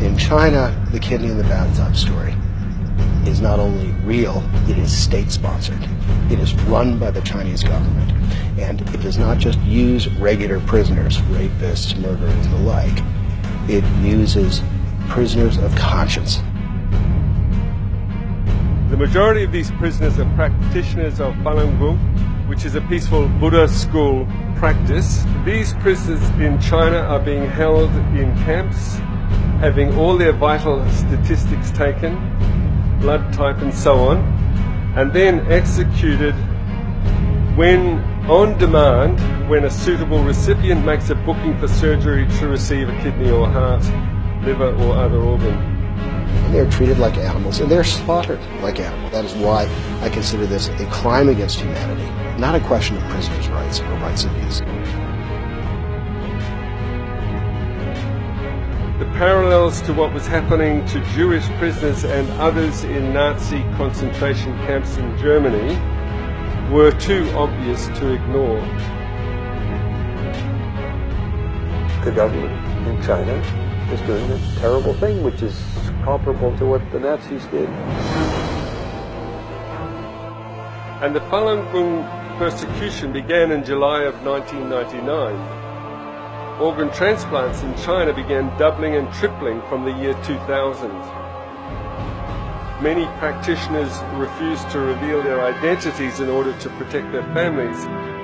In China, the kidney in the bathtub story is not only real, it is state-sponsored. It is run by the Chinese government. And it does not just use regular prisoners, rapists, murderers, and the like. It uses prisoners of conscience. The majority of these prisoners are practitioners of Falun Gong, which is a peaceful Buddha school practice. These prisoners in China are being held in camps, having all their vital statistics taken, blood type and so on, and then executed when on demand, when a suitable recipient makes a booking for surgery to receive a kidney or heart, liver or other organ. And they're treated like animals, and they're slaughtered like animals. That is why I consider this a crime against humanity, not a question of prisoners' rights or rights abuse. The parallels to what was happening to Jewish prisoners and others in Nazi concentration camps in Germany were too obvious to ignore. The government in China is doing a terrible thing, which is comparable to what the Nazis did. And the Falun Gong persecution began in July of 1999. Organ transplants in China began doubling and tripling from the year 2000. Many practitioners refused to reveal their identities in order to protect their families,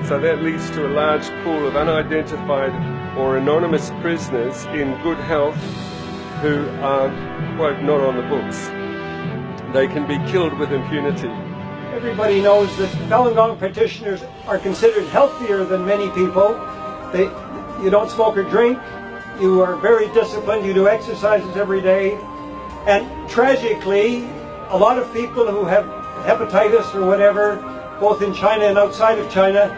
so that leads to a large pool of unidentified or anonymous prisoners in good health who are, quote, not on the books. They can be killed with impunity. Everybody knows that Falun Gong practitioners are considered healthier than many people. You don't smoke or drink, you are very disciplined, you do exercises every day, and tragically, a lot of people who have hepatitis or whatever, both in China and outside of China,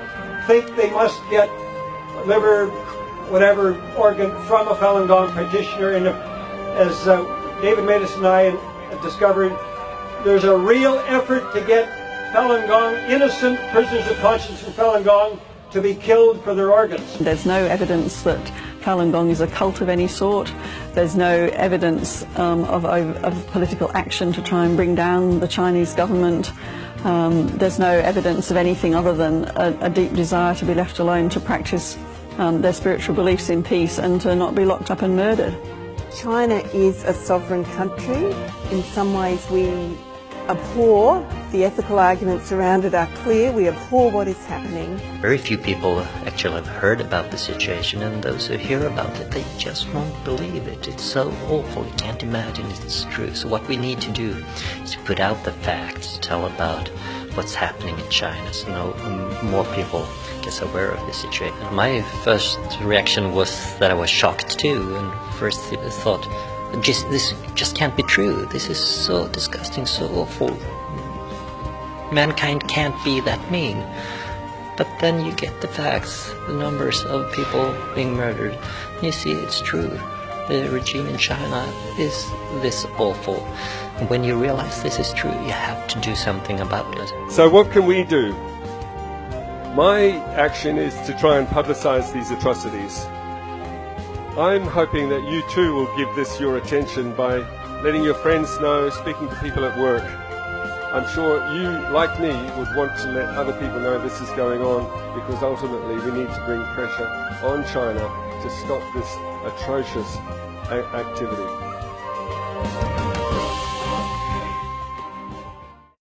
think they must get liver, whatever organ from a Falun Gong practitioner. And as David Matus and I have discovered, there's a real effort to get Falun Gong, innocent prisoners of conscience from Falun Gong, to be killed for their organs. There's no evidence that Falun Gong is a cult of any sort. There's no evidence of political action to try and bring down the Chinese government. There's no evidence of anything other than a deep desire to be left alone to practice their spiritual beliefs in peace and to not be locked up and murdered. China is a sovereign country. In some ways we abhor, the ethical arguments around it are clear, we abhor what is happening. Very few people actually have heard about the situation, and those who hear about it, they just won't believe it. It's so awful, you can't imagine it's true. So what we need to do is to put out the facts, tell about what's happening in China, so more people get aware of the situation. My first reaction was that I was shocked too, and first I thought, this just can't be true. This is so disgusting, so awful. Mankind can't be that mean. But then you get the facts, the numbers of people being murdered. You see, it's true. The regime in China is this awful. And when you realize this is true, you have to do something about it. So what can we do? My action is to try and publicize these atrocities. I'm hoping that you too will give this your attention by letting your friends know, speaking to people at work. I'm sure you, like me, would want to let other people know this is going on, because ultimately we need to bring pressure on China to stop this atrocious activity.